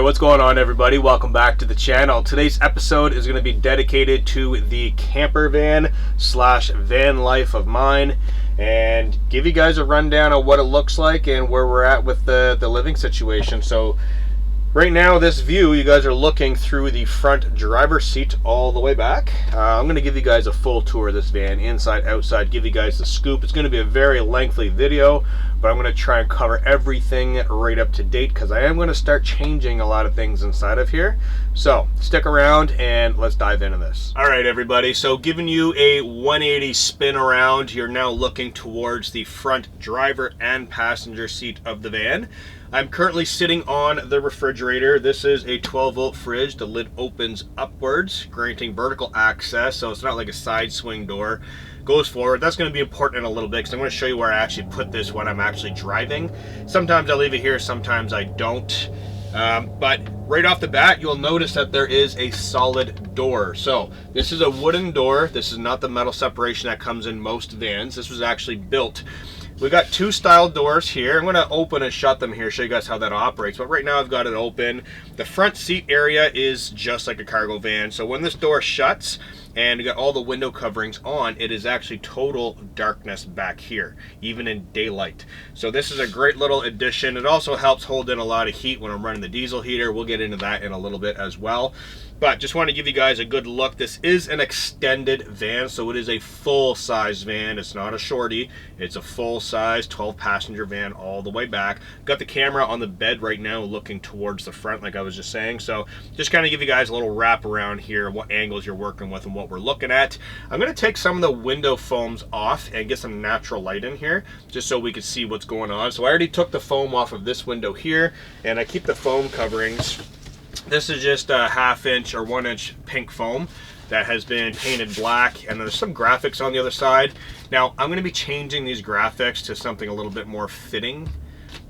Alright, what's going on everybody? Welcome back to the channel. Today's episode is going to be dedicated to the camper van slash van life of mine and give you guys a rundown of what it looks like and where we're at with the living situation. So right now, this view, you guys are looking through the front driver's seat all the way back. I'm going to give you guys a full tour of this van, inside, outside, give you guys the scoop. It's going to be a very lengthy video, but I'm going to try and cover everything right up to date because I am going to start changing a lot of things inside of here. So stick around and let's dive into this. All right, everybody. So giving you a 180 spin around, you're now looking towards the front driver and passenger seat of the van. I'm currently sitting on the refrigerator. This is a 12-volt fridge. The lid opens upwards, granting vertical access, so it's not like a side swing door. Goes forward. That's going to be important in a little bit because I'm going to show you where I actually put this when I'm actually driving. Sometimes I leave it here, sometimes I don't. But right off the bat, you'll notice that there is a solid door. So this is a wooden door. This is not the metal separation that comes in most vans. This was actually built. We got two style doors here. I'm going to open and shut them here, show you guys how that operates. But right now I've got it open. The front seat area is just like a cargo van. So when this door shuts and you got all the window coverings on, it is actually total darkness back here, even in daylight. So this is a great little addition. It also helps hold in a lot of heat when I'm running the diesel heater. We'll get into that in a little bit as well. But just want to give you guys a good look. This is an extended van, so it is a full-size van. It's not a shorty. It's a full-size 12-passenger van all the way back. Got the camera on the bed right now looking towards the front, like I was just saying. So just kind of give you guys a little wrap around here, what angles you're working with and what we're looking at. I'm going to take some of the window foams off and get some natural light in here, just so we can see what's going on. So I already took the foam off of this window here, and I keep the foam coverings. This is just a 1/2 inch or 1 inch pink foam that has been painted black, and there's some graphics on the other side. Now I'm going to be changing these graphics to something a little bit more fitting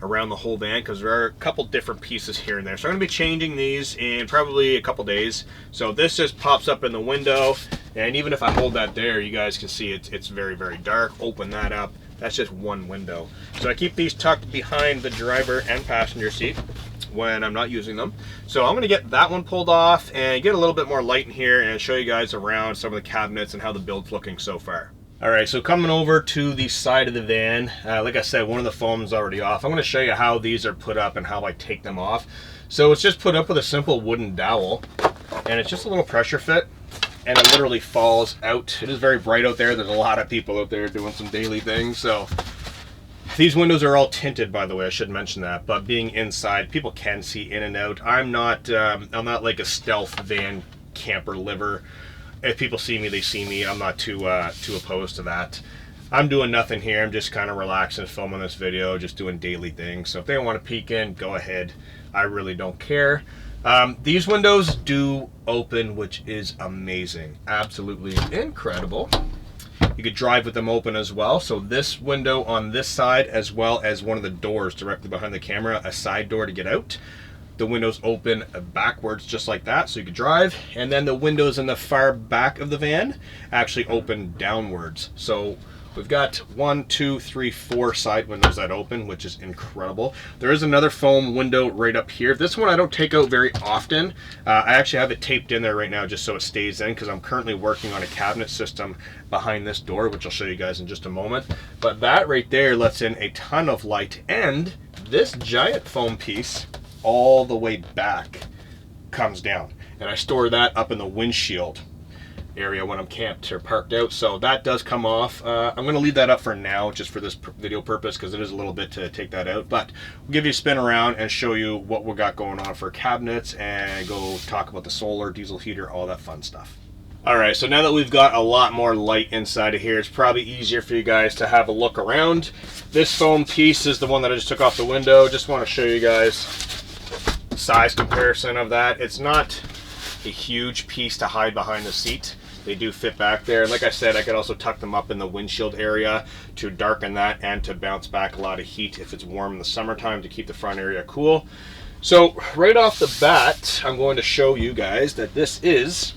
around the whole van because there are a couple different pieces here and there. So I'm going to be changing these in probably a couple days. So this just pops up in the window, and even if I hold that there, you guys can see it's very, very dark. Open that up. That's just one window. So I keep these tucked behind the driver and passenger seat when I'm not using them. So I'm going to get that one pulled off and get a little bit more light in here and show you guys around some of the cabinets and how the build's looking so far. Alright, so coming over to the side of the van, like I said, one of the foam's already off. I'm going to show you how these are put up and how I take them off. So it's just put up with a simple wooden dowel, and it's just a little pressure fit, and it literally falls out. It is very bright out there. There's a lot of people out there doing some daily things, so these windows are all tinted, by the way. I should mention that. But being inside, people can see in and out. I'm not like a stealth van camper liver. If people see me, they see me. I'm not too opposed to that. I'm doing nothing here. I'm just kind of relaxing, filming this video, just doing daily things. So if they don't want to peek in, go ahead. I really don't care. These windows do open, which is amazing. Absolutely incredible. You could drive with them open as well. So this window on this side, as well as one of the doors directly behind the camera, a side door to get out. The windows open backwards just like that, so you could drive. And then the windows in the far back of the van actually open downwards. So we've got 1, 2, 3, 4 side windows that open, which is incredible. There is another foam window right up here. This one I don't take out very often. I actually have it taped in there right now just so it stays in because I'm currently working on a cabinet system behind this door, which I'll show you guys in just a moment. But that right there lets in a ton of light, and this giant foam piece all the way back comes down. And I store that up in the windshield area when I'm camped or parked out, so that does come off. I'm going to leave that up for now just for this video purpose because it is a little bit to take that out, but we'll give you a spin around and show you what we got going on for cabinets and go talk about the solar, diesel heater, all that fun stuff. Alright, so now that we've got a lot more light inside of here, it's probably easier for you guys to have a look around. This foam piece is the one that I just took off the window. Just want to show you guys size comparison of that. It's not a huge piece to hide behind the seat. They do fit back there. Like I said, I could also tuck them up in the windshield area to darken that and to bounce back a lot of heat if it's warm in the summertime to keep the front area cool. So right off the bat, I'm going to show you guys that this is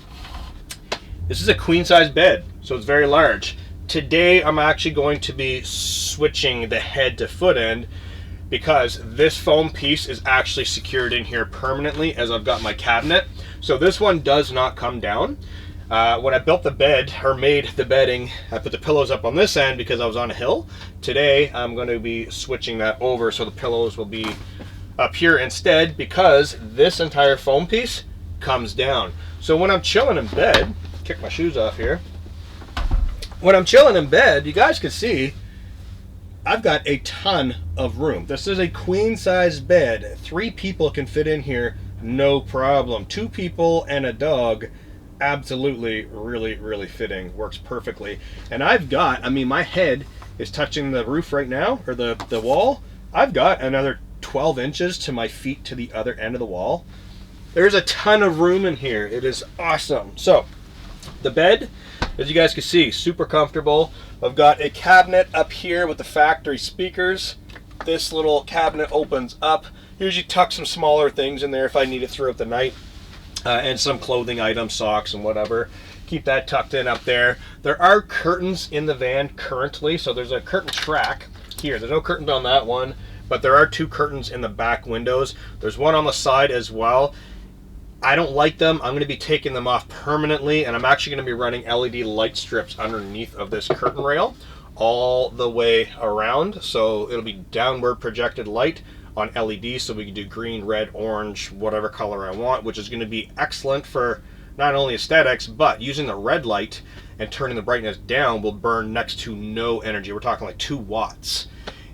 a queen size bed, so it's very large. Today I'm actually going to be switching the head to foot end because this foam piece is actually secured in here permanently as I've got my cabinet. So this one does not come down. When I built the bed, or made the bedding, I put the pillows up on this end because I was on a hill. Today, I'm going to be switching that over so the pillows will be up here instead, because this entire foam piece comes down. So when I'm chilling in bed, kick my shoes off here. When I'm chilling in bed, you guys can see I've got a ton of room. This is a queen size bed. 3 people can fit in here, no problem. 2 people and a dog, absolutely, really fitting, works perfectly. And I've got, I mean, my head is touching the roof right now, or the wall. I've got another 12 inches to my feet to the other end of the wall. There's a ton of room in here. It is awesome. So the bed, as you guys can see, super comfortable. I've got a cabinet up here with the factory speakers. This little cabinet opens up. Usually tuck some smaller things in there if I need it throughout the night, and some clothing items, socks and whatever. Keep that tucked in up there. There are curtains in the van currently, so there's a curtain track here. There's no curtains on that one, but there are 2 curtains in the back windows. There's one on the side as well. I don't like them. I'm going to be taking them off permanently, and I'm actually going to be running LED light strips underneath of this curtain rail all the way around. So it'll be downward projected light on LED, so we can do green, red, orange, whatever color I want, which is going to be excellent for not only aesthetics, but using the red light and turning the brightness down will burn next to no energy. We're talking like 2 watts.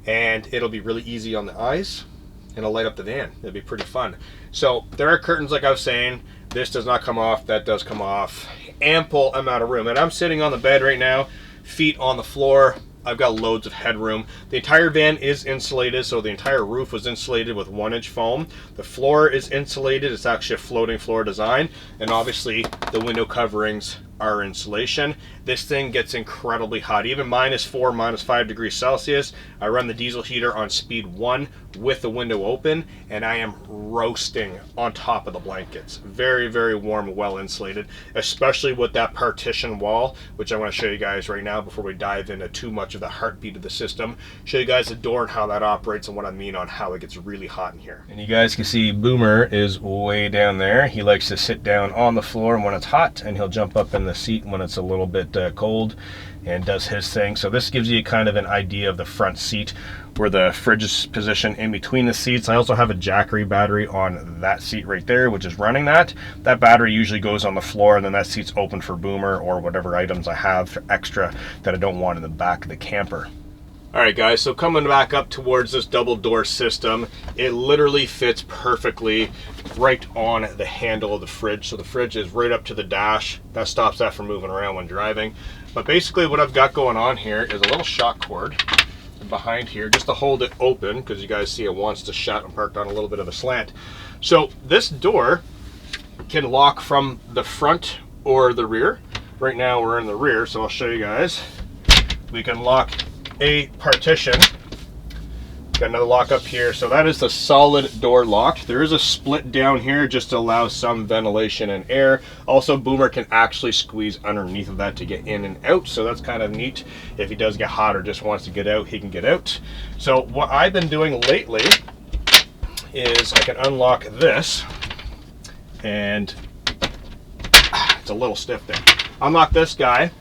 And it'll be really easy on the eyes, and it'll light up the van. It'll be pretty fun. So there are curtains, like I was saying. This does not come off, that does come off. Ample amount of room. And I'm sitting on the bed right now, feet on the floor. I've got loads of headroom. The entire van is insulated, so the entire roof was insulated with 1-inch foam. The floor is insulated. It's actually a floating floor design. And obviously the window coverings are insulation. This thing gets incredibly hot, even -4, -5 degrees Celsius. I run the diesel heater on speed 1 with the window open, and I am roasting on top of the blankets. Very warm, well insulated, especially with that partition wall, which I want to show you guys right now before we dive into too much of the heartbeat of the system. Show you guys the door and how that operates and what I mean on how it gets really hot in here. And you guys can see Boomer is way down there. He likes to sit down on the floor when it's hot, and he'll jump up in the seat when it's a little bit cold, and does his thing. So this gives you kind of an idea of the front seat, where the fridge is positioned in between the seats. I also have a Jackery battery on that seat right there, which is running that. That battery usually goes on the floor, and then that seat's open for Boomer or whatever items I have extra that I don't want in the back of the camper. Alright guys, so coming back up towards this double door system, it literally fits perfectly right on the handle of the fridge. So the fridge is right up to the dash. That stops that from moving around when driving. But basically what I've got going on here is a little shock cord behind here just to hold it open, because you guys see it wants to shut. I'm parked on a little bit of a slant. So this door can lock from the front or the rear. Right now we're in the rear, so I'll show you guys. We can lock a partition. Got another lock up here, so that is the solid door locked. There is a split down here just to allow some ventilation and air. Also, Boomer can actually squeeze underneath of that to get in and out, so that's kind of neat. If he does get hot or just wants to get out, he can get out. So what I've been doing lately is I can unlock this, and it's a little stiff there. Unlock this guy,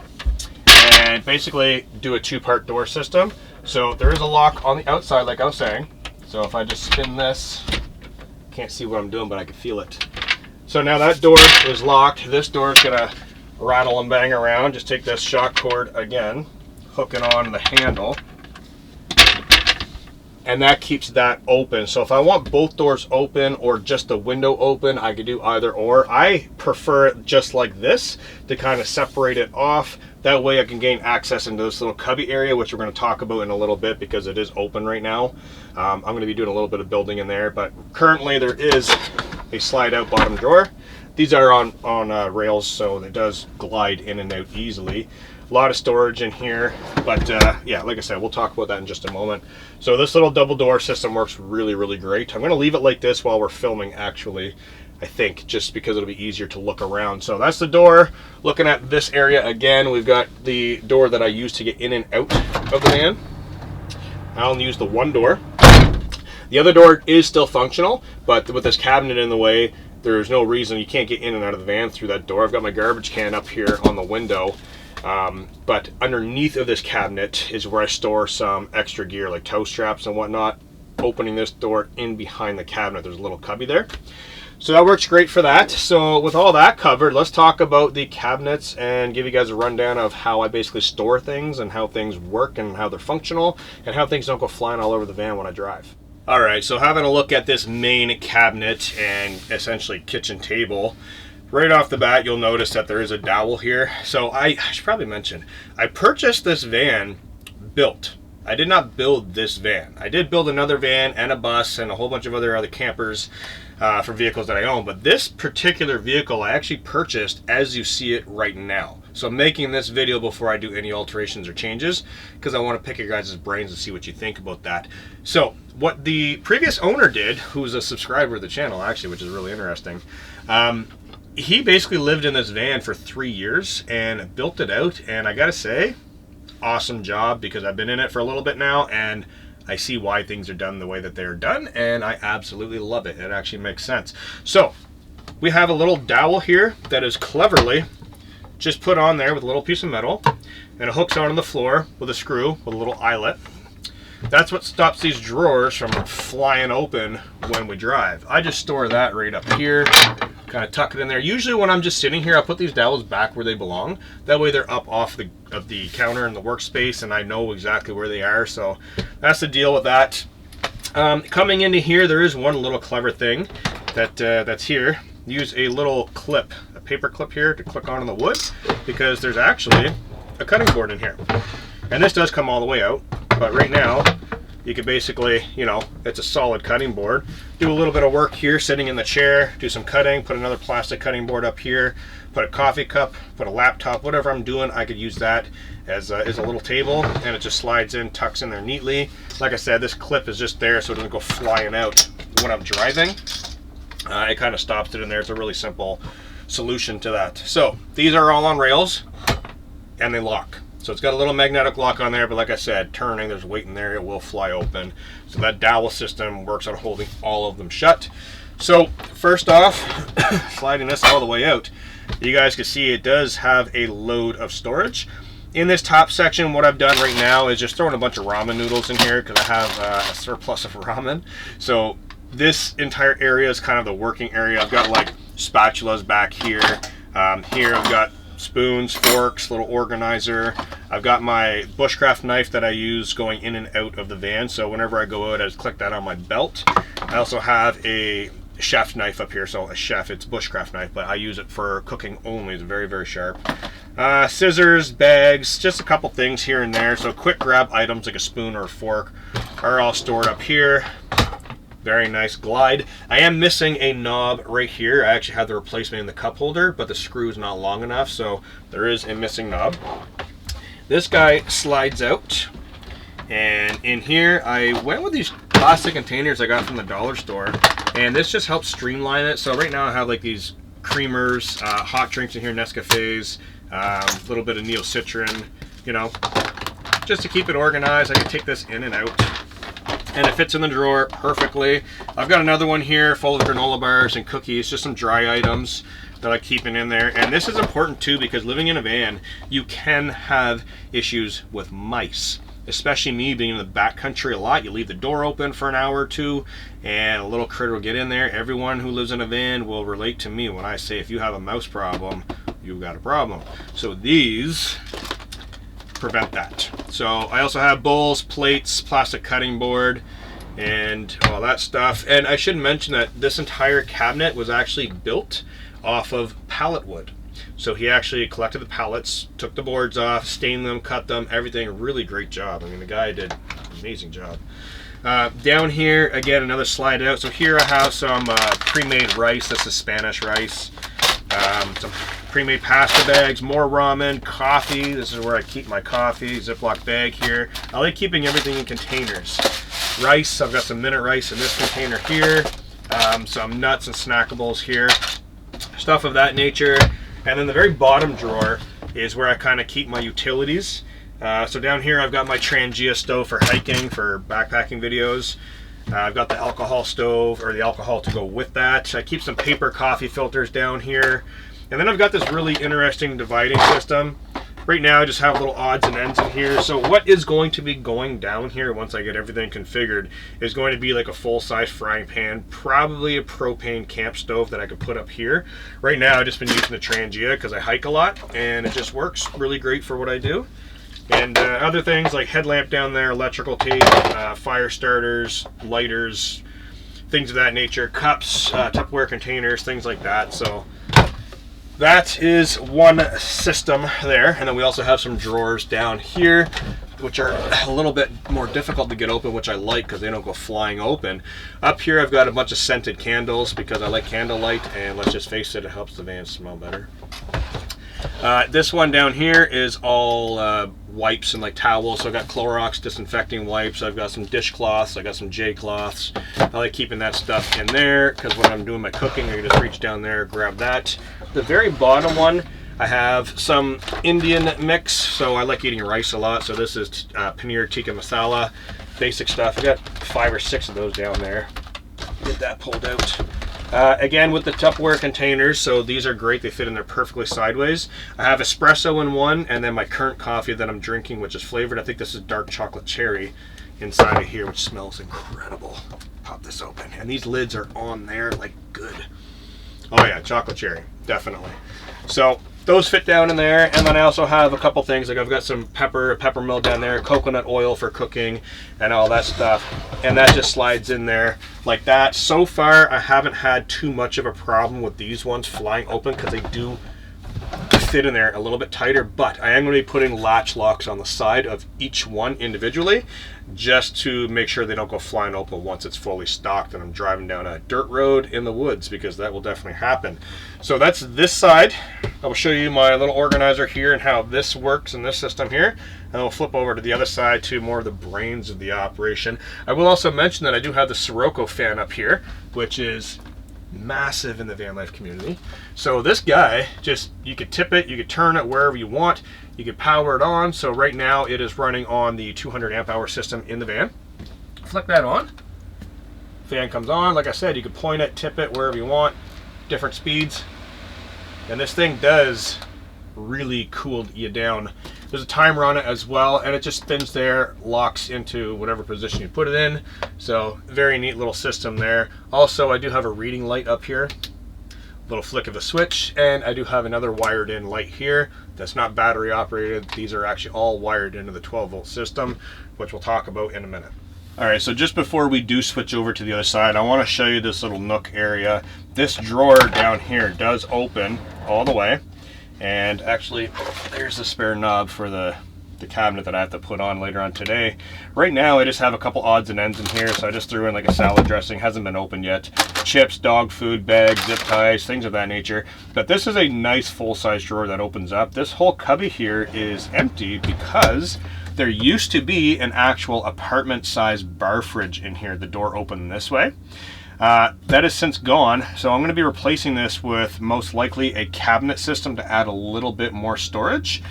and basically do a 2-part door system. So there is a lock on the outside, like I was saying. So if I just spin this, can't see what I'm doing, but I can feel it. So now that door is locked. This door is gonna rattle and bang around. Just take this shock cord again, hook it on the handle, and that keeps that open. So if I want both doors open or just the window open, I could do either or. I prefer it just like this to kind of separate it off. That way I can gain access into this little cubby area, which we're going to talk about in a little bit because it is open right now. I'm going to be doing a little bit of building in there, but currently there is a slide out bottom drawer. These are on rails, so it does glide in and out easily. A lot of storage in here, but yeah, like I said, we'll talk about that in just a moment. So this little double door system works really great. I'm going to leave it like this while we're filming, actually, I think, just because it'll be easier to look around. So that's the door. Looking at this area again, we've got the door that I use to get in and out of the van. I only use the one door. The other door is still functional, but with this cabinet in the way, there's no reason you can't get in and out of the van through that door. I've got my garbage can up here on the window, but underneath of this cabinet is where I store some extra gear like tow straps and whatnot. Opening this door in behind the cabinet, there's a little cubby there. So that works great for that. So with all that covered, let's talk about the cabinets and give you guys a rundown of how I basically store things and how things work and how they're functional and how things don't go flying all over the van when I drive. All right, so having a look at this main cabinet and essentially kitchen table, right off the bat, you'll notice that there is a dowel here. So I should probably mention, I purchased this van built. I did not build this van. I did build another van and a bus and a whole bunch of other campers for vehicles that I own, but this particular vehicle I actually purchased as you see it right now. So I'm making this video before I do any alterations or changes because I want to pick your guys' brains and see what you think about that. So what the previous owner did, who's a subscriber of the channel actually, which is really interesting, he basically lived in this van for 3 years and built it out, and I gotta say, awesome job, because I've been in it for a little bit now and I see why things are done the way that they're done, and I absolutely love it. It actually makes sense. So we have a little dowel here that is cleverly just put on there with a little piece of metal, and it hooks onto the floor with a screw with a little eyelet. That's what stops these drawers from flying open when we drive. I just store that right up here, kind of tuck it in there. Usually when I'm just sitting here, I'll put these dowels back where they belong. That way they're up off the counter in the workspace and I know exactly where they are. So that's the deal with that. Coming into here, there is one little clever thing that's here. Use a little clip, a paper clip here to click onto the wood, because there's actually a cutting board in here. And this does come all the way out, but right now you can basically, you know, it's a solid cutting board. Do a little bit of work here sitting in the chair, do some cutting, put another plastic cutting board up here, put a coffee cup, put a laptop, whatever I'm doing, I could use that as a little table, and it just slides in, tucks in there neatly. Like I said, this clip is just there so it doesn't go flying out when I'm driving. It kind of stops it in there. It's a really simple solution to that. So these are all on rails and they lock. So it's got a little magnetic lock on there, but like I said, turning, there's weight in there, it will fly open. So that dowel system works on holding all of them shut. So first off, sliding this all the way out, you guys can see it does have a load of storage. In this top section, what I've done right now is just throwing a bunch of ramen noodles in here because I have a surplus of ramen. So this entire area is kind of the working area. I've got like spatulas back here. Here I've got spoons, forks, little organizer. I've got my bushcraft knife that I use going in and out of the van, so whenever I go out I just click that on my belt. I also have a chef knife up here, so a chef, it's bushcraft knife, but I use it for cooking only. It's very, very sharp. Scissors, bags, just a couple things here and there. So quick grab items like a spoon or a fork are all stored up here. Very nice glide. I am missing a knob right here. I actually had the replacement in the cup holder, but the screw is not long enough, so there is a missing knob. This guy slides out, and in here I went with these plastic containers I got from the dollar store, and this just helps streamline it. So right now I have like these creamers, hot drinks in here, Nescafes, a little bit of Neocitrin, you know, just to keep it organized. I can take this in and out, and it fits in the drawer perfectly. I've got another one here full of granola bars and cookies, just some dry items that I keep in there. And this is important too, because living in a van, you can have issues with mice. Especially me being in the backcountry a lot. You leave the door open for an hour or two and a little critter will get in there. Everyone who lives in a van will relate to me when I say if you have a mouse problem, you've got a problem. So these prevent that. So I also have bowls, plates, plastic cutting board, and all that stuff. And I should mention that this entire cabinet was actually built off of pallet wood. So he actually collected the pallets, took the boards off, stained them, cut them, everything. Really great job. I mean, the guy did an amazing job. Down here, again, another slide out. So here I have some pre-made rice. This is Spanish rice. Some pre-made pasta bags, more ramen, coffee. This is where I keep my coffee. Ziploc bag here. I like keeping everything in containers. Rice, I've got some minute rice in this container here. Some nuts and snackables here. Stuff of that nature. And then the very bottom drawer is where I kind of keep my utilities. So down here I've got my Trangia stove for hiking, for backpacking videos. I've got the alcohol stove, or the alcohol to go with that. I keep some paper coffee filters down here. And then I've got this really interesting dividing system. Right now I just have little odds and ends in here. So what is going to be going down here once I get everything configured is going to be like a full-size frying pan, probably a propane camp stove that I could put up here. Right now I've just been using the Trangia because I hike a lot and it just works really great for what I do. And other things like headlamp down there, electrical tape, fire starters, lighters, things of that nature, cups, Tupperware containers, things like that. So that is one system there. And then we also have some drawers down here, which are a little bit more difficult to get open, which I like because they don't go flying open. Up here I've got a bunch of scented candles because I like candlelight, and let's just face it, it helps the van smell better. This one down here is all wipes and like towels. So I've got Clorox disinfecting wipes. I've got some dishcloths. I got some J cloths. I like keeping that stuff in there because when I'm doing my cooking, I can just reach down there, grab that. The very bottom one, I have some Indian mix. So I like eating rice a lot. So this is paneer tikka masala, basic stuff. I got 5 or 6 of those down there. Get that pulled out. Again with the Tupperware containers, so these are great, they fit in there perfectly sideways. I have espresso in one, and then my current coffee that I'm drinking, which is flavored, I think this is dark chocolate cherry inside of here, which smells incredible. Pop this open, and these lids are on there like good. Oh yeah, chocolate cherry, definitely. So those fit down in there, and then I also have a couple things, like I've got some pepper mill down there, coconut oil for cooking, and all that stuff, and that just slides in there like that. So far, I haven't had too much of a problem with these ones flying open because they do fit in there a little bit tighter, but I am going to be putting latch locks on the side of each one individually just to make sure they don't go flying open once it's fully stocked and I'm driving down a dirt road in the woods, because that will definitely happen. So that's this side. I will show you my little organizer here and how this works in this system here, and we'll flip over to the other side to more of the brains of the operation. I will also mention that I do have the Sirocco fan up here, which is massive in the van life community. So this guy, just, you could tip it, you could turn it wherever you want, you could power it on. So right now it is running on the 200 amp hour system in the van. Flick that on, fan comes on. Like I said, you could point it, tip it wherever you want, different speeds, and this thing does really cool you down. There's a timer on it as well, and it just spins there, locks into whatever position you put it in. So very neat little system there. Also, I do have a reading light up here, little flick of a switch, and I do have another wired in light here that's not battery operated. These are actually all wired into the 12-volt system, which we'll talk about in a minute. All right, so just before we do switch over to the other side, I want to show you this little nook area. This drawer down here does open all the way. And actually, there's the spare knob for the cabinet that I have to put on later on today. Right now, I just have a couple odds and ends in here, so I just threw in like a salad dressing, hasn't been opened yet. Chips, dog food, bags, zip ties, things of that nature. But this is a nice full-size drawer that opens up. This whole cubby here is empty because there used to be an actual apartment-sized bar fridge in here. The door opened this way. That is since gone, so I'm going to be replacing this with most likely a cabinet system to add a little bit more storage.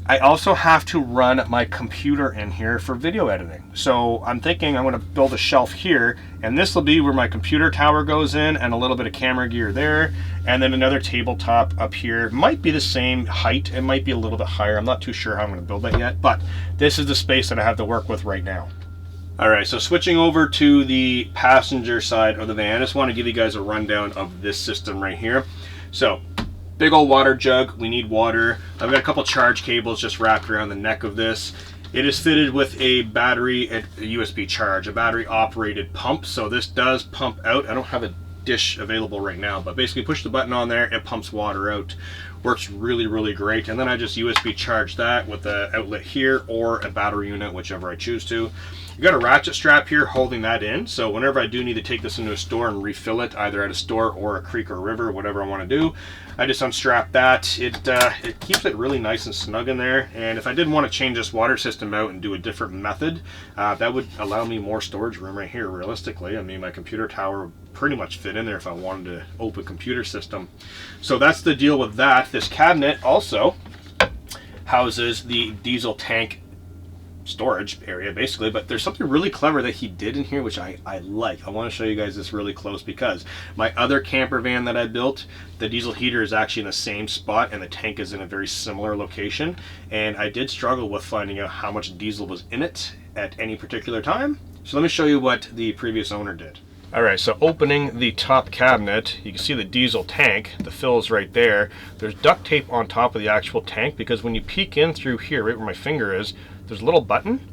I also have to run my computer in here for video editing. So I'm thinking I'm going to build a shelf here, and this will be where my computer tower goes in and a little bit of camera gear there, and then another tabletop up here. Might be the same height, it might be a little bit higher. I'm not too sure how I'm going to build that yet, but this is the space that I have to work with right now. All right, so switching over to the passenger side of the van, I just want to give you guys a rundown of this system right here. So, big old water jug, we need water. I've got a couple charge cables just wrapped around the neck of this. It is fitted with a battery, a USB charge, a battery operated pump. So this does pump out. I don't have a dish available right now, but basically push the button on there, it pumps water out. Works really, really great. And then I just USB charge that with the outlet here or a battery unit, whichever I choose to. You got a ratchet strap here holding that in, so whenever I do need to take this into a store and refill it, either at a store or a creek or river, whatever I want to do, I just unstrap that. It keeps it really nice and snug in there, and if I did want to change this water system out and do a different method, that would allow me more storage room right here, realistically. I mean, my computer tower would pretty much fit in there if I wanted to open computer system. So that's the deal with that. This cabinet also houses the diesel tank storage area basically, but there's something really clever that he did in here which I like. I want to show you guys this really close because my other camper van that I built, the diesel heater is actually in the same spot and the tank is in a very similar location, and I did struggle with finding out how much diesel was in it at any particular time. So let me show you what the previous owner did. Alright, so opening the top cabinet, you can see the diesel tank, the fill is right there. There's duct tape on top of the actual tank because when you peek in through here, right where my finger is, there's a little button.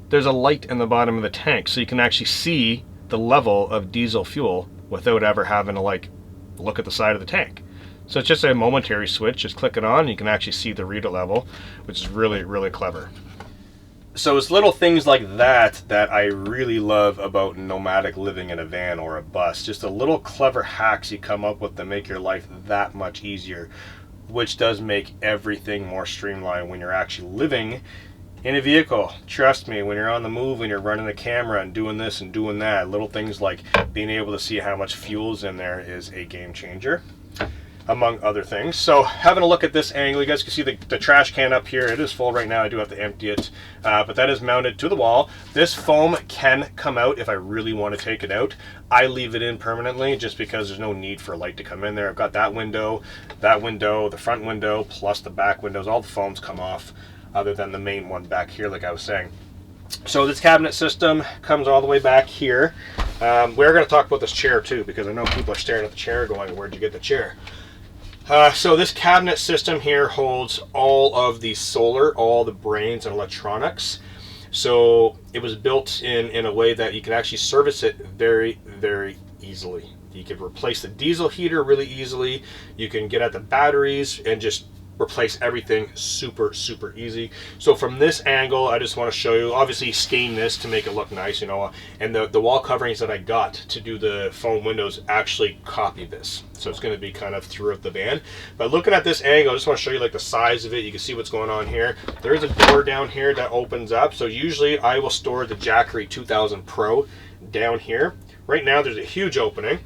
There's a light in the bottom of the tank so you can actually see the level of diesel fuel without ever having to like look at the side of the tank. So it's just a momentary switch, just click it on and you can actually see the reader level, which is really, really clever. So it's little things like that that I really love about nomadic living in a van or a bus. Just a little clever hacks you come up with to make your life that much easier, which does make everything more streamlined when you're actually living in a vehicle. Trust me, when you're on the move, when you're running a camera and doing this and doing that, little things like being able to see how much fuel's in there is a game changer, among other things. So having a look at this angle, you guys can see the trash can up here. It is full right now. I do have to empty it, but that is mounted to the wall. This foam can come out if I really want to take it out. I leave it in permanently just because there's no need for light to come in there. I've got that window, the front window, plus the back windows. All the foams come off other than the main one back here, like I was saying. So this cabinet system comes all the way back here. We're going to talk about this chair too, because I know people are staring at the chair going, where'd you get the chair? So this cabinet system here holds all of the solar, all the brains and electronics. So it was built in a way that you can actually service it very, very easily. You can replace the diesel heater really easily. You can get at the batteries and just replace everything super, super easy. So from this angle, I just want to show you, obviously stain this to make it look nice, you know, and the wall coverings that I got to do the foam windows actually copy this. So it's going to be kind of throughout the van. But looking at this angle, I just want to show you like the size of it. You can see what's going on here. There is a door down here that opens up. So usually I will store the Jackery 2000 Pro down here. Right now there's a huge opening.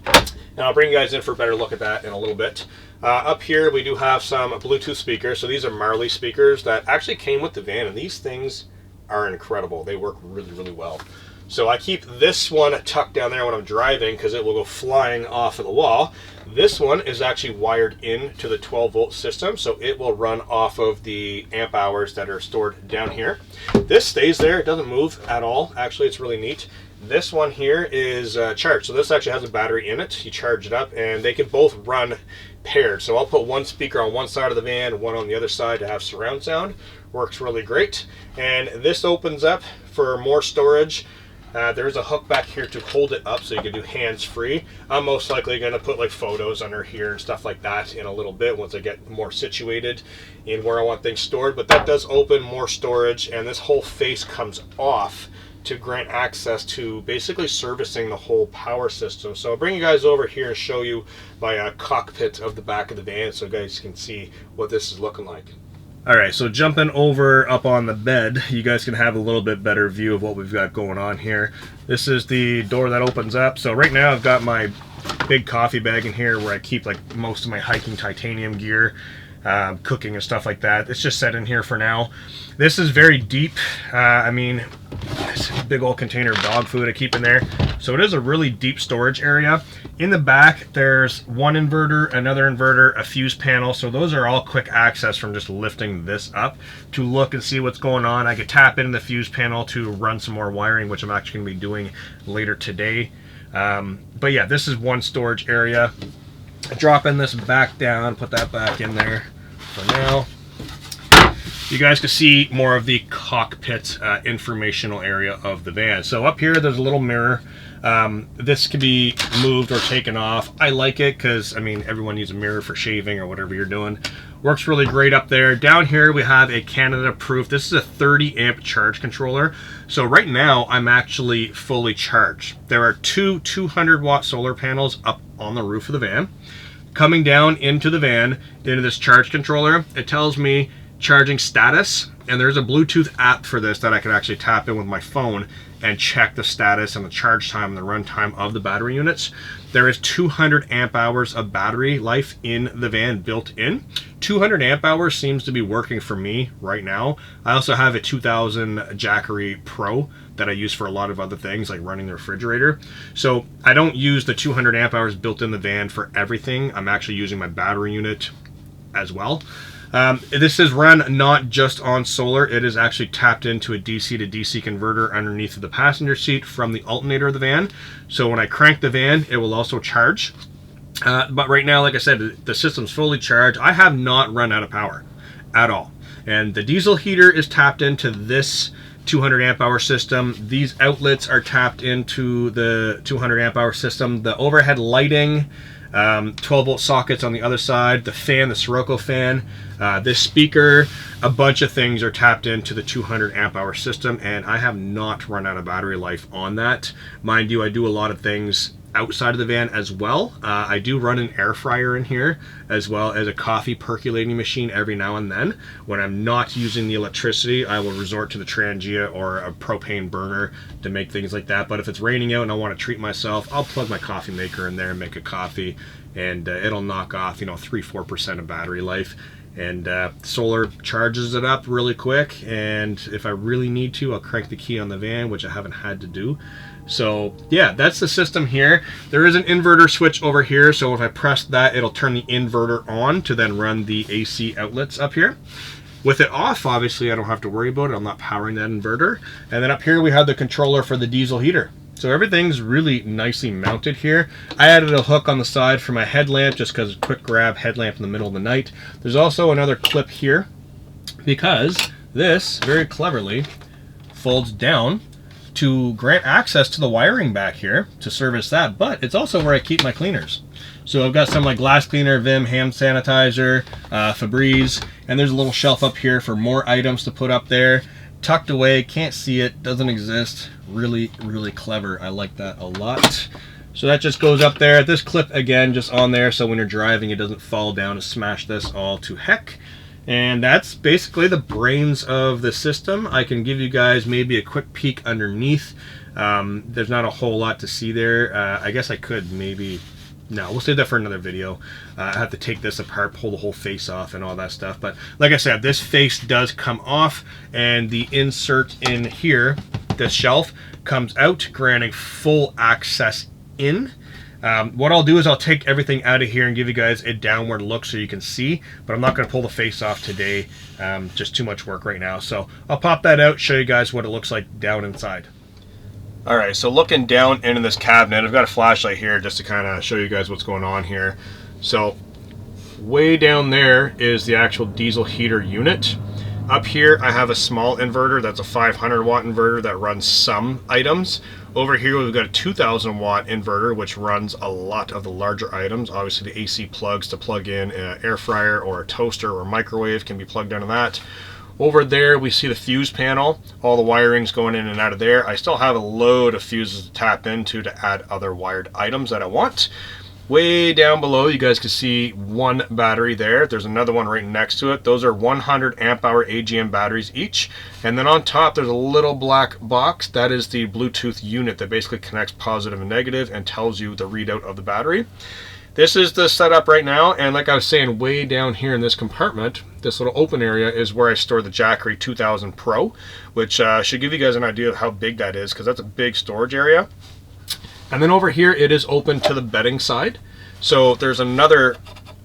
And I'll bring you guys in for a better look at that in a little bit. Up here we do have some Bluetooth speakers. So these are Marley speakers that actually came with the van, and these things are incredible. They work really, really well. So I keep this one tucked down there when I'm driving because it will go flying off of the wall. This one is actually wired into the 12-volt system, so it will run off of the amp hours that are stored down here. This stays there. It doesn't move at all. Actually, it's really neat. This one here is charged. So this actually has a battery in it. You charge it up and they can both run paired. So I'll put one speaker on one side of the van, one on the other side to have surround sound. Works really great. And this opens up for more storage. There's a hook back here to hold it up so you can do hands-free. I'm most likely going to put like photos under here and stuff like that in a little bit once I get more situated in where I want things stored. But that does open more storage, and this whole face comes off to grant access to basically servicing the whole power system. So I'll bring you guys over here and show you my cockpit of the back of the van so you guys can see what this is looking like. Alright, so jumping over up on the bed, you guys can have a little bit better view of what we've got going on here. This is the door that opens up. So right now I've got my big coffee bag in here where I keep like most of my hiking titanium gear, cooking and stuff like that. It's just set in here for now. This is very deep. I mean, it's a big old container of dog food I keep in there. So it is a really deep storage area. In the back, there's one inverter, another inverter, a fuse panel. So those are all quick access from just lifting this up to look and see what's going on. I could tap into the fuse panel to run some more wiring, which I'm actually going to be doing later today. But yeah, this is one storage area. Dropping this back down, put that back in there for now. You guys can see more of the cockpit informational area of the van. So up here, there's a little mirror. This can be moved or taken off. I like it because, I mean, everyone needs a mirror for shaving or whatever you're doing. Works really great up there. Down here, we have a Canada Proof. This is a 30 amp charge controller. So right now, I'm actually fully charged. There are two 200 watt solar panels up on the roof of the van. Coming down into the van, into this charge controller, it tells me charging status, and there's a Bluetooth app for this that I can actually tap in with my phone and check the status and the charge time and the run time of the battery units. there is 200 amp hours of battery life in the van built in. 200 amp hours seems to be working for me right now. I also have a 2000 Jackery Pro that I use for a lot of other things, like running the refrigerator. So I don't use the 200 amp hours built in the van for everything. I'm actually using my battery unit as well. This is run not just on solar. It is actually tapped into a DC to DC converter underneath of the passenger seat from the alternator of the van. So when I crank the van, it will also charge. But right now, like I said, the system's fully charged. I have not run out of power at all. And the diesel heater is tapped into this 200 amp hour system. These outlets are tapped into the 200 amp hour system. The overhead lighting, 12 volt sockets on the other side, the fan, the Sirocco fan, this speaker, a bunch of things are tapped into the 200 amp hour system, and I have not run out of battery life on that. Mind you, I do a lot of things outside of the van as well. I do run an air fryer in here, as well as a coffee percolating machine every now and then. When I'm not using the electricity, I will resort to the Trangia or a propane burner to make things like that. But if it's raining out and I want to treat myself, I'll plug my coffee maker in there and make a coffee, and it'll knock off, 3-4% of battery life. And solar charges it up really quick, and if I really need to, I'll crank the key on the van, which I haven't had to do. So yeah, that's the system here. There is an inverter switch over here, so if I press that, it'll turn the inverter on to then run the AC outlets up here. With it off, obviously I don't have to worry about it. I'm not powering that inverter. And then up here we have the controller for the diesel heater. So everything's really nicely mounted here. I added a hook on the side for my headlamp, just because quick grab headlamp in the middle of the night. There's also another clip here, because this very cleverly folds down to grant access to the wiring back here to service that, but it's also where I keep my cleaners. So I've got some like glass cleaner, Vim, hand sanitizer, Febreze, and there's a little shelf up here for more items to put up there. Tucked away, can't see it, doesn't exist. Really, really clever. I like that a lot. So that just goes up there. This clip, again, just on there, so when you're driving, it doesn't fall down and smash this all to heck. And that's basically the brains of the system. I can give you guys maybe a quick peek underneath. There's not a whole lot to see there. I guess I could maybe... No, we'll save that for another video. I have to take this apart, pull the whole face off and all that stuff. But like I said, this face does come off, and the insert in here, this shelf, comes out, granting full access in. What I'll do is I'll take everything out of here and give you guys a downward look so you can see, but I'm not going to pull the face off today. Just too much work right now. So I'll pop that out, show you guys what it looks like down inside. All right, so looking down into this cabinet, I've got a flashlight here just to kind of show you guys what's going on here. So way down there is the actual diesel heater unit. Up here, I have a small inverter. That's a 500 watt inverter that runs some items. Over here, we've got a 2000 watt inverter, which runs a lot of the larger items. Obviously, the AC plugs to plug in an air fryer or a toaster or a microwave can be plugged into that. Over there, we see the fuse panel. All the wiring's going in and out of there. I still have a load of fuses to tap into to add other wired items that I want. Way down below, you guys can see one battery there. There's another one right next to it. Those are 100 amp hour AGM batteries each. And then on top, there's a little black box. That is the Bluetooth unit that basically connects positive and negative and tells you the readout of the battery. This is the setup right now, and like I was saying, way down here in this compartment, this little open area is where I store the Jackery 2000 Pro, which should give you guys an idea of how big that is, because that's a big storage area. And then over here, it is open to the bedding side. So there's another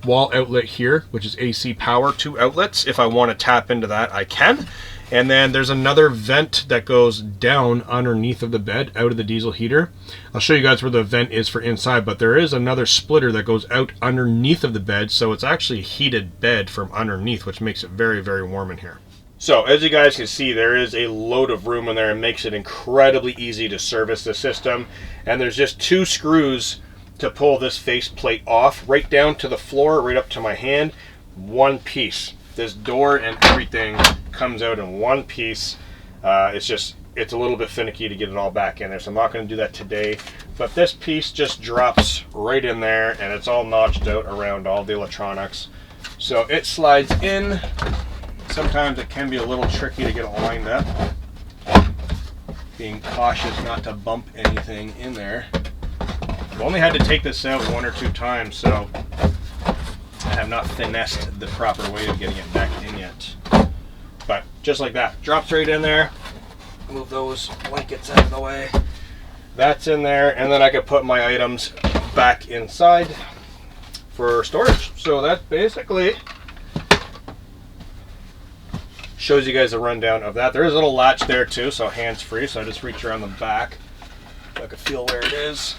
wall outlet here, which is AC power, 2 outlets. If I want to tap into that, I can. And then there's another vent that goes down underneath of the bed, out of the diesel heater. I'll show you guys where the vent is for inside, but there is another splitter that goes out underneath of the bed, so it's actually a heated bed from underneath, which makes it very, very warm in here. So as you guys can see, there is a load of room in there and makes it incredibly easy to service the system. And there's just 2 screws to pull this faceplate off, right down to the floor, right up to my hand, one piece. This door and everything comes out in one piece. It's a little bit finicky to get it all back in there, so I'm not going to do that today. But this piece just drops right in there, and it's all notched out around all the electronics. So it slides in. Sometimes it can be a little tricky to get it lined up. Being cautious not to bump anything in there. I've only had to take this out 1 or 2 times, so I have not finessed the proper way of getting it back in yet. But just like that, drops right in there. Move those blankets out of the way. That's in there, and then I can put my items back inside for storage. So that basically shows you guys a rundown of that. There is a little latch there too, so hands-free, so I just reach around the back so I can feel where it is.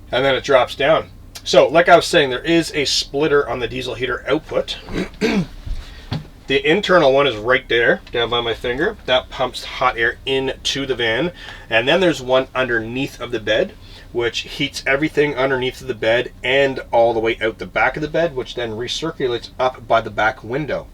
And then it drops down. So like I was saying, there is a splitter on the diesel heater output. The internal one is right there, down by my finger. That pumps hot air into the van. And then there's one underneath of the bed, which heats everything underneath of the bed and all the way out the back of the bed, which then recirculates up by the back window,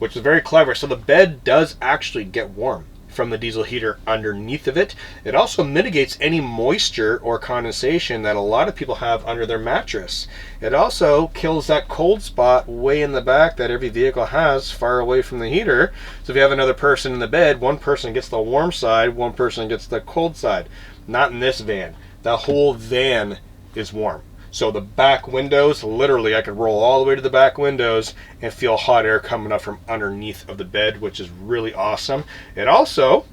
which is very clever. So the bed does actually get warm from the diesel heater underneath of it. It also mitigates any moisture or condensation that a lot of people have under their mattress. It also kills that cold spot way in the back that every vehicle has far away from the heater. So if you have another person in the bed, one person gets the warm side, one person gets the cold side. Not in this van. The whole van is warm. So the back windows, literally I could roll all the way to the back windows and feel hot air coming up from underneath of the bed, which is really awesome. It also,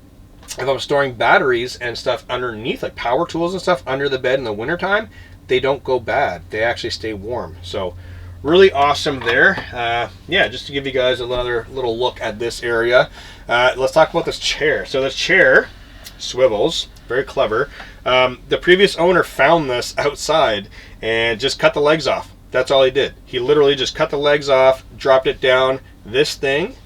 if I'm storing batteries and stuff underneath, like power tools and stuff under the bed in the wintertime, they don't go bad. They actually stay warm. So really awesome there. Yeah, just to give you guys another little look at this area. Let's talk about this chair. So this chair swivels, very clever. The previous owner found this outside and just cut the legs off. That's all he did. He literally just cut the legs off, dropped it down. This thing,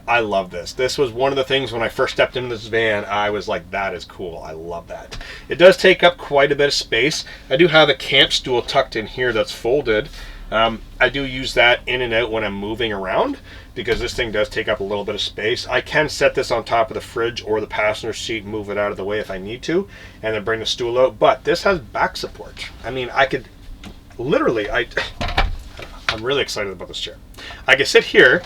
I love this. This was one of the things when I first stepped into this van, I was like, that is cool. I love that. It does take up quite a bit of space. I do have a camp stool tucked in here that's folded. I do use that in and out when I'm moving around because this thing does take up a little bit of space. I can set this on top of the fridge or the passenger seat, move it out of the way if I need to, and then bring the stool out. But this has back support. I mean, I could literally, I'm really excited about this chair. I can sit here.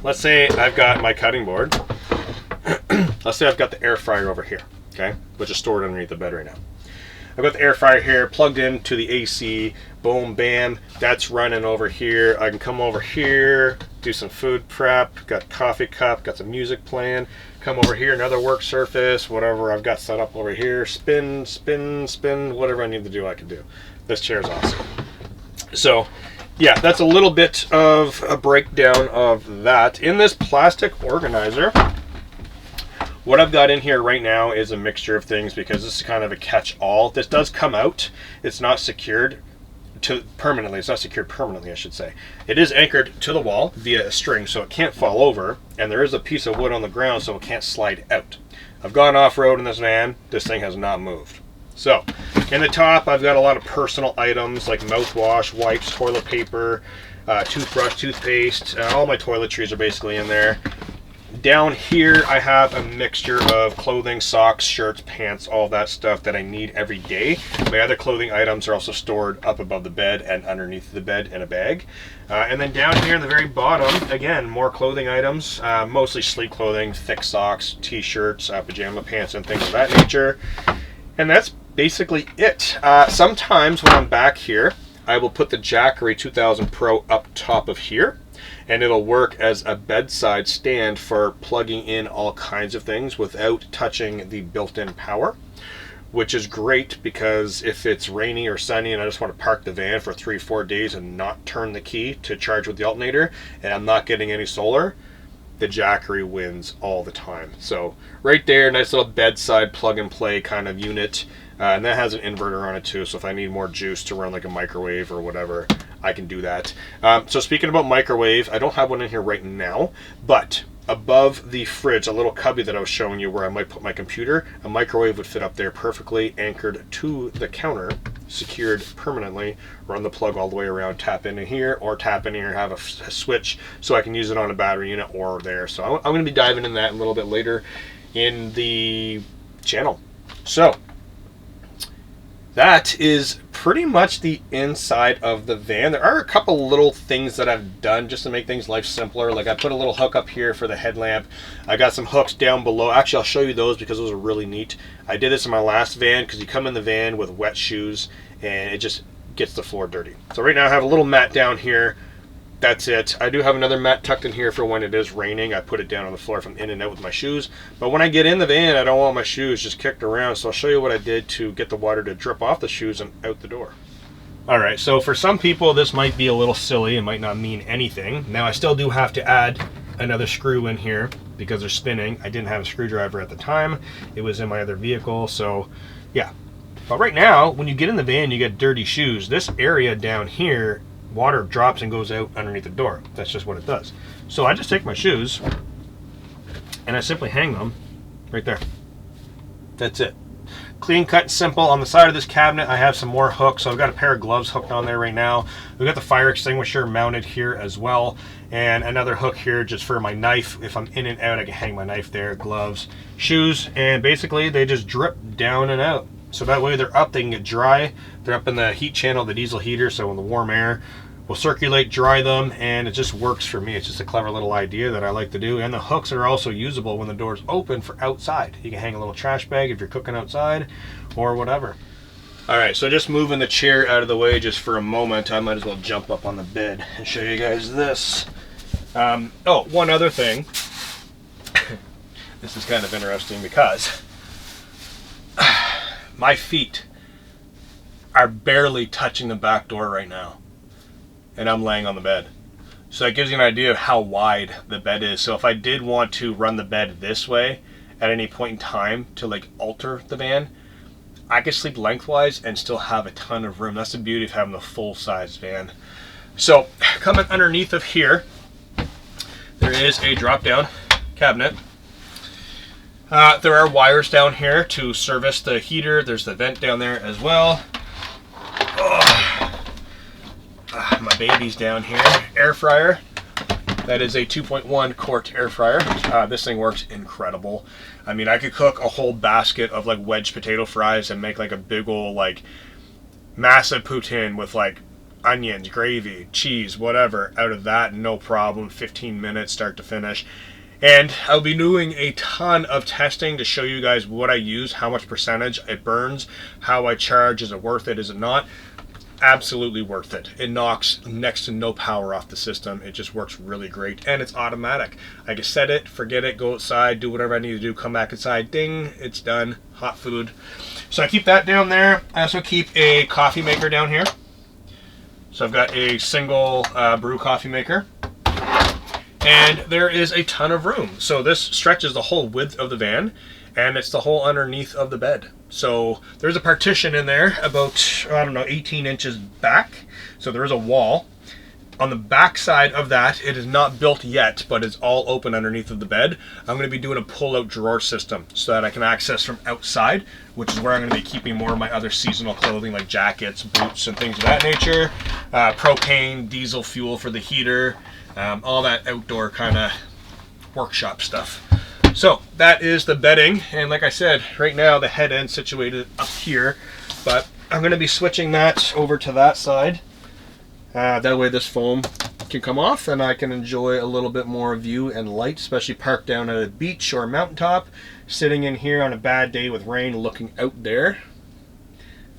Let's say I've got my cutting board. Let's say I've got the air fryer over here, okay, which is stored underneath the bed right now. I've got the air fryer here plugged into the AC, boom, bam, that's running over here. I can come over here, do some food prep, got coffee cup, got some music playing, come over here, another work surface, whatever I've got set up over here, spin, spin, spin, whatever I need to do, I can do. This chair is awesome. So, yeah, that's a little bit of a breakdown of that. In this plastic organizer, what I've got in here right now is a mixture of things because this is kind of a catch-all. This does come out. It's not secured permanently. It's not secured permanently, I should say. It is anchored to the wall via a string, so it can't fall over. And there is a piece of wood on the ground, so it can't slide out. I've gone off-road in this van. This thing has not moved. So, in the top, I've got a lot of personal items like mouthwash, wipes, toilet paper, toothbrush, toothpaste. All my toiletries are basically in there. Down here, I have a mixture of clothing, socks, shirts, pants, all that stuff that I need every day. My other clothing items are also stored up above the bed and underneath the bed in a bag. And then down here in the very bottom, again, more clothing items, mostly sleep clothing, thick socks, t-shirts, pajama pants, and things of that nature. And that's basically it. Sometimes when I'm back here, I will put the Jackery 2000 Pro up top of here, and it'll work as a bedside stand for plugging in all kinds of things without touching the built-in power, which is great because if it's rainy or sunny and I just want to park the van for 3-4 days and not turn the key to charge with the alternator and I'm not getting any solar, the Jackery wins all the time. So right there, nice little bedside plug and play kind of unit. And that has an inverter on it too, so if I need more juice to run like a microwave or whatever, I can do that. So speaking about microwave, I don't have one in here right now, but above the fridge, a little cubby that I was showing you where I might put my computer, a microwave would fit up there perfectly, anchored to the counter, secured permanently, run the plug all the way around, tap into here, or tap in here, have a switch so I can use it on a battery unit or there. So I'm going to be diving in that a little bit later in the channel. So that is pretty much the inside of the van. There are a couple little things that I've done just to make things life simpler. Like I put a little hook up here for the headlamp. I got some hooks down below. Actually, I'll show you those because those are really neat. I did this in my last van because you come in the van with wet shoes and it just gets the floor dirty. So right now I have a little mat down here. That's it. I do have another mat tucked in here for when it is raining. I put it down on the floor if I'm in and out with my shoes. But when I get in the van, I don't want my shoes just kicked around. So I'll show you what I did to get the water to drip off the shoes and out the door. All right, so for some people, this might be a little silly. It might not mean anything. Now, I still do have to add another screw in here because they're spinning. I didn't have a screwdriver at the time. It was in my other vehicle, so yeah. But right now, when you get in the van, you get dirty shoes. This area down here, water drops and goes out underneath the door. That's just what it does. So I just take my shoes and I simply hang them right there. That's it. Clean, cut, and simple. On the side of this cabinet, I have some more hooks. So I've got a pair of gloves hooked on there right now. We've got the fire extinguisher mounted here as well. And another hook here just for my knife. If I'm in and out, I can hang my knife there, gloves, shoes, and basically they just drip down and out. So that way they're up, they can get dry. They're up in the heat channel, the diesel heater, so in the warm air will circulate, dry them, and it just works for me. It's just a clever little idea that I like to do. And the hooks are also usable when the door's open for outside. You can hang a little trash bag if you're cooking outside or whatever. All right, so just moving the chair out of the way just for a moment, I might as well jump up on the bed and show you guys this. Oh, one other thing. This is kind of interesting because my feet are barely touching the back door right now. And I'm laying on the bed. So that gives you an idea of how wide the bed is. So if I did want to run the bed this way at any point in time to like alter the van, I could sleep lengthwise and still have a ton of room. That's the beauty of having a full-size van. So coming underneath of here, there is a drop-down cabinet. There are wires down here to service the heater. There's the vent down there as well. My baby's down here. Air fryer. That is a 2.1 quart air fryer. This thing works incredible. I mean, I could cook a whole basket of like wedge potato fries and make like a big ol' like massive poutine with like onions, gravy, cheese, whatever out of that, no problem. 15 minutes start to finish. And I'll be doing a ton of testing to show you guys what I use, how much percentage it burns, how I charge, is it worth it, is it not? Absolutely worth it. It knocks next to no power off the system. It just works really great, and it's automatic. I can set it, forget it, go outside, do whatever I need to do, come back inside, ding, it's done. Hot food. So I keep that down there. I also keep a coffee maker down here. So I've got a single brew coffee maker. And there is a ton of room. So this stretches the whole width of the van, and it's the whole underneath of the bed. So there's a partition in there about, I don't know, 18 inches back. So there is a wall. On the back side of that, it is not built yet, but it's all open underneath of the bed. I'm going to be doing a pull-out drawer system so that I can access from outside, which is where I'm going to be keeping more of my other seasonal clothing like jackets, boots, and things of that nature. Propane, diesel fuel for the heater, all that outdoor kind of workshop stuff. So that is the bedding, and like I said, right now the head end situated up here, but I'm going to be switching that over to that side. That way this foam can come off and I can enjoy a little bit more view and light, especially parked down at a beach or a mountaintop, sitting in here on a bad day with rain looking out there.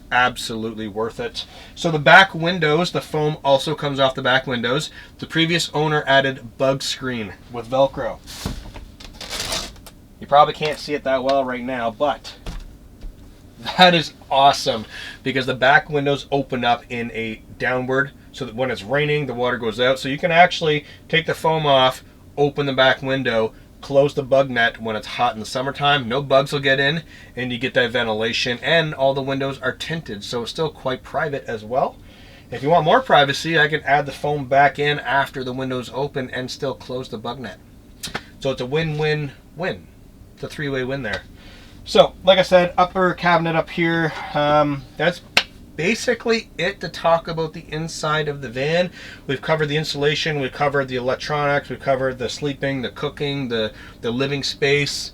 Absolutely worth it. So the back windows, the foam also comes off the back windows. The previous owner added bug screen with Velcro. You probably can't see it that well right now, but that is awesome because the back windows open up in a downward, so that when it's raining, the water goes out. So you can actually take the foam off, open the back window, close the bug net when it's hot in the summertime. No bugs will get in, and you get that ventilation, and all the windows are tinted, so it's still quite private as well. If you want more privacy, I can add the foam back in after the window's open and still close the bug net. So it's a win-win-win. It's a three-way win there. So, like I said, upper cabinet up here. That's basically it to talk about the inside of the van. We've covered the insulation, we've covered the electronics, we've covered the sleeping, the cooking, the living space.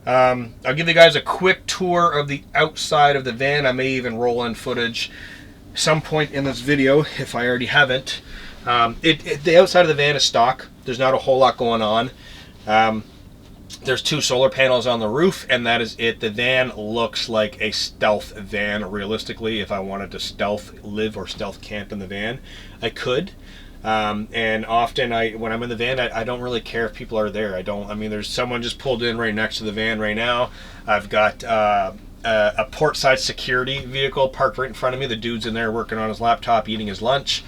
I'll give you guys a quick tour of the outside of the van. I may even roll in footage some point in this video if I already haven't. The outside of the van is stock. There's not a whole lot going on. There's 2 solar panels on the roof, and that is it. The van looks like a stealth van. Realistically, if I wanted to stealth live or stealth camp in the van, I could. And often when I'm in the van, I don't really care if people are there. I mean, there's someone just pulled in right next to the van right now. I've got a portside security vehicle parked right in front of me. The dude's in there working on his laptop, eating his lunch.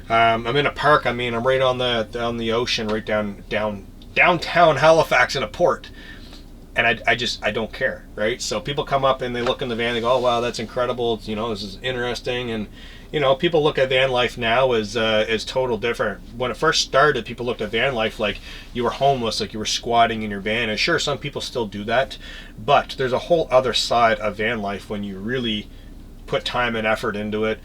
I'm in a park. I mean, I'm right on the ocean, right downtown Halifax in a port. And I don't care, right? So people come up and they look in the van, they go, oh wow, that's incredible, this is interesting. And people look at van life now as total different. When it first started, people looked at van life like you were homeless, like you were squatting in your van. And sure, some people still do that, but there's a whole other side of van life when you really put time and effort into it.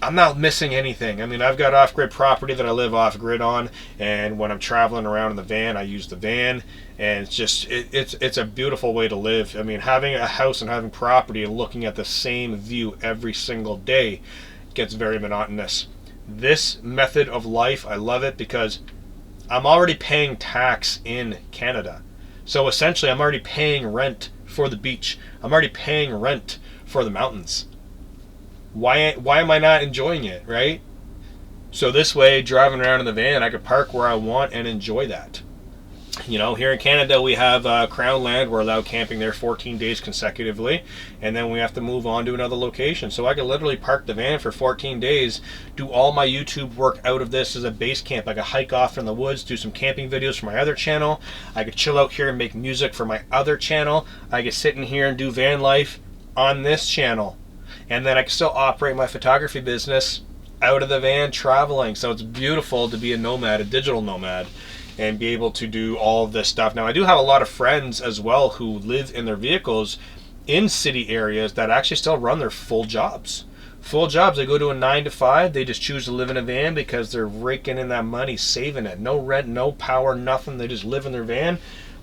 I'm not missing anything. I mean, I've got off-grid property that I live off-grid on, and when I'm traveling around in the van, I use the van, and it's just it's a beautiful way to live. I mean, having a house and having property and looking at the same view every single day gets very monotonous. This method of life, I love it because I'm already paying tax in Canada. So essentially, I'm already paying rent for the beach. I'm already paying rent for the mountains. Why am I not enjoying it, right? So this way, driving around in the van, I could park where I want and enjoy that. Here in Canada, we have Crown Land. We're allowed camping there 14 days consecutively, and then we have to move on to another location. So I could literally park the van for 14 days, do all my YouTube work out of this as a base camp. I could hike off in the woods, do some camping videos for my other channel. I could chill out here and make music for my other channel. I could sit in here and do van life on this channel. And then I can still operate my photography business out of the van traveling. So it's beautiful to be a nomad, a digital nomad, and be able to do all of this stuff. Now, I do have a lot of friends as well who live in their vehicles in city areas that actually still run their full jobs. They go to a 9 to 5. They just choose to live in a van because they're raking in that money, saving it. No rent, no power, nothing. They just live in their van.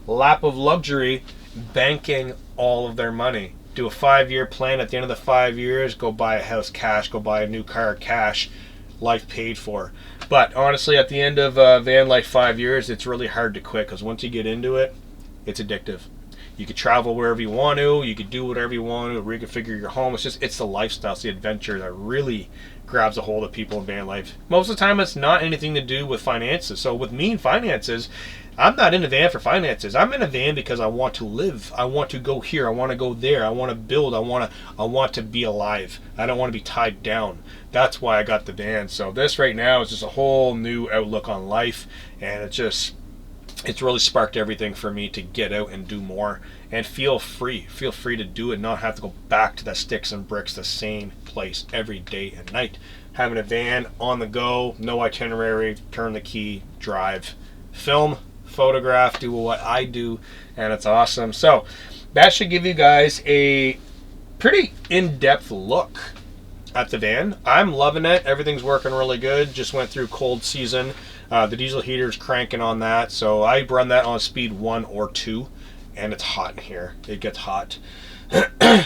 Lap of luxury, banking all of their money. Do a 5-year plan. At the end of the 5 years, go buy a house cash, go buy a new car cash, life paid for. But honestly, at the end of van life 5 years, it's really hard to quit because once you get into it, it's addictive. You could travel wherever you want to, you could do whatever you want to, reconfigure your home. It's the lifestyle, it's the adventure that really grabs a hold of people in van life. Most of the time, it's not anything to do with finances. So with me and finances, I'm not in a van for finances. I'm in a van because I want to live. I want to go here. I want to go there. I want to build. I want to be alive. I don't want to be tied down. That's why I got the van. So this right now is just a whole new outlook on life, and it's really sparked everything for me to get out and do more and feel free to do it, not have to go back to the sticks and bricks, the same place every day and night. Having a van on the go, no itinerary, turn the key, drive, film, photograph, do what I do, and it's awesome. So that should give you guys a pretty in-depth look at the van. I'm loving it. Everything's working really good. Just went through cold season. The diesel heater's cranking on that, so I run that on speed 1 or 2, and it's hot in here. It gets hot.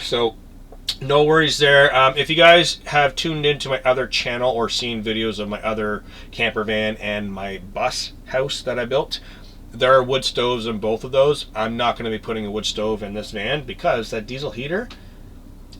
So no worries there. If you guys have tuned into my other channel or seen videos of my other camper van and my bus house that I built, there are wood stoves in both of those. I'm not going to be putting a wood stove in this van because that diesel heater,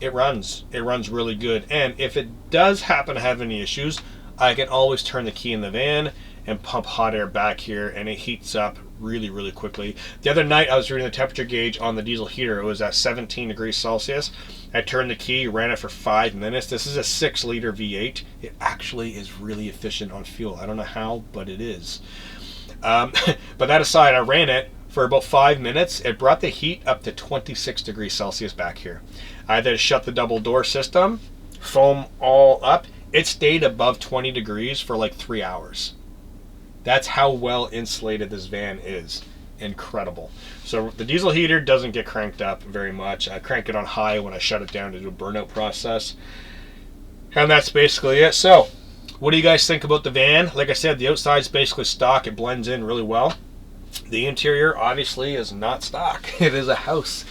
it runs really good. And if it does happen to have any issues, I can always turn the key in the van and pump hot air back here, and it heats up really, really quickly. The other night I was reading the temperature gauge on the diesel heater. It was at 17 degrees Celsius. I turned the key, ran it for 5 minutes. This is a 6-liter V8. It actually is really efficient on fuel. I don't know how, but it is. But that aside, I ran it for about 5 minutes. It brought the heat up to 26 degrees Celsius back here. I then shut the double door system, foam all up. It stayed above 20 degrees for like 3 hours. That's how well insulated this van is. Incredible. So the diesel heater doesn't get cranked up very much. I crank it on high when I shut it down to do a burnout process. And that's basically it. So what do you guys think about the van? Like I said, the outside's basically stock. It blends in really well. The interior obviously is not stock. It is a house.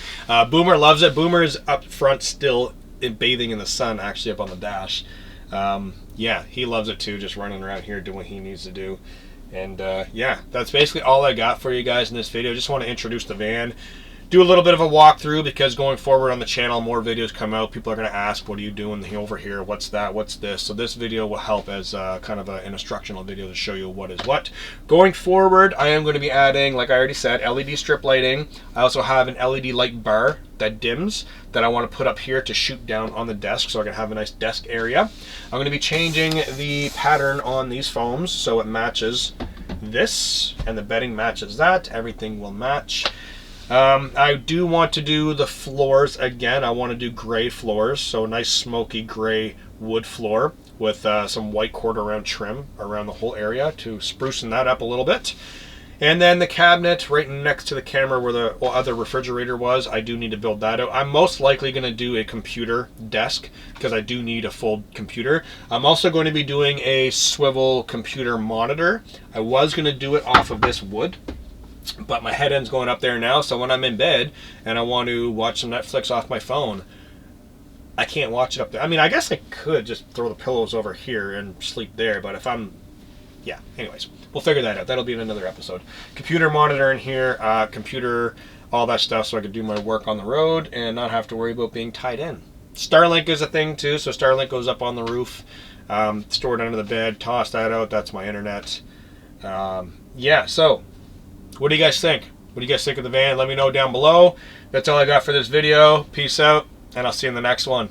Boomer loves it. Boomer is up front still bathing in the sun, actually up on the dash. Yeah, he loves it too, just running around here doing what he needs to do. And yeah, that's basically all I got for you guys in this video. Just want to introduce the van, do a little bit of a walkthrough, because going forward on the channel, more videos come out. People are going to ask, what are you doing over here? What's that? What's this? So this video will help as kind of an instructional video to show you what is what. Going forward, I am going to be adding, like I already said, LED strip lighting. I also have an LED light bar that dims that I want to put up here to shoot down on the desk, so I can have a nice desk area. I'm going to be changing the pattern on these foams so it matches this, and the bedding matches that. Everything will match. I do want to do the floors again. I want to do gray floors, so a nice smoky gray wood floor with some white quarter round trim around the whole area to sprucing that up a little bit. And then the cabinet right next to the camera where the other refrigerator was, I do need to build that out. I'm most likely going to do a computer desk because I do need a full computer. I'm also going to be doing a swivel computer monitor. I was going to do it off of this wood, but my head end's going up there now, so when I'm in bed and I want to watch some Netflix off my phone, I can't watch it up there. I mean, I guess I could just throw the pillows over here and sleep there, but if I'm, yeah, anyways, we'll figure that out. That'll be in another episode. Computer monitor in here, computer, all that stuff, so I can do my work on the road and not have to worry about being tied in. Starlink is a thing too, so Starlink goes up on the roof, stored under the bed, toss that out, that's my internet. Yeah, so what do you guys think? What do you guys think of the van? Let me know down below. That's all I got for this video. Peace out, and I'll see you in the next one.